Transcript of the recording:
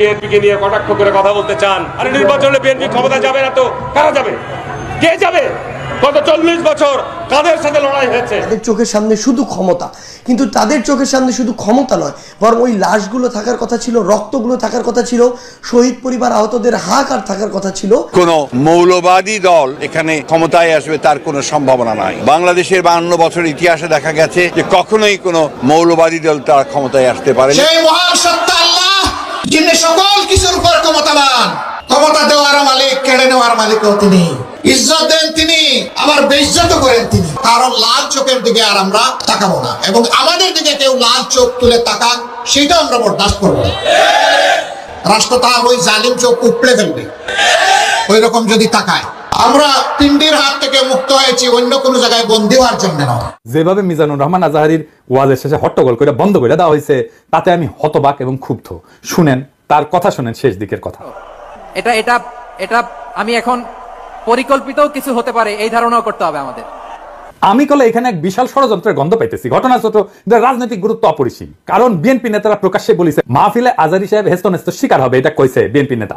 বিএনপিকে নিয়ে কটাক্ষ করে কথা বলতে চান। আরে নির্বাচনে বিএনপি ক্ষমতা যাবে না তো কারা যাবে? কে যাবে? গত 40 বছর কাদের সাথে লড়াই হয়েছে? তাদের চোখের সামনে শুধু ক্ষমতা, কিন্তু তাদের চোখের সামনে শুধু ক্ষমতা নয়, বরং ওই লাশগুলো থাকার কথা ছিল, রক্তগুলো থাকার কথা ছিল, শহীদ পরিবার আহতদের হাহাকার থাকার কথা ছিল। কোন মৌলবাদী দল এখানে ক্ষমতায় আসবে তার কোনো সম্ভাবনা নাই। বাংলাদেশের 52 বছরের ইতিহাসে দেখা গেছে যে কখনোই কোনো মৌলবাদী দল তার ক্ষমতায় আসতে পারে না। সেই মহান সত্তা আল্লাহ, যিনি সকল কিছুর উপর ক্ষমতাবান, ক্ষমতা দেওয়ার মালিক, কেড়ে নেওয়ার মালিকও তিনি। ইজ্জত দেন তিনি, আবার বেইজ্জত করেন তিনি। কারণ লাল চোখের দিকে আর আমরা তাকাবো না, এবং আমাদের দিকে কেউ লাল চোখ তুলে তাকাক সেটা আমরা বরদাস্ত করবো না। রাষ্ট্র তার ওই জালিম চোখ উপড়ে ফেলবে ওই রকম যদি তাকায়। আমরা পিন্ডির হাত থেকে মুক্ত হয়েছি অন্য কোনো জায়গায় বন্দী হওয়ার জন্য না। যেভাবে মিজানুর রহমান আজাহারির ওয়াজের শেষে হট্টগোল করে বন্ধ করে দেওয়া হয়েছে, তাতে আমি হতবাক এবং ক্ষুব্ধ। শুনেন তার কথা, শুনেন শেষ দিকের কথা। এটা আমি এখন পরিকল্পিত কিছু হতে পারে এই ধারণাও করতে হবে আমাদের। আমি কলে এখানে এক বিশাল ষড়যন্ত্রের গন্ধ পাইতেছি। ঘটনা ছোট, রাজনৈতিক গুরুত্ব অপরিসীম। কারণ বিএনপি নেতারা প্রকাশ্যে বলেছে মাহফিলে আজারি সাহেব হেস্তনেস্ত শিকার হবে, এটা কইছে বিএনপি নেতা।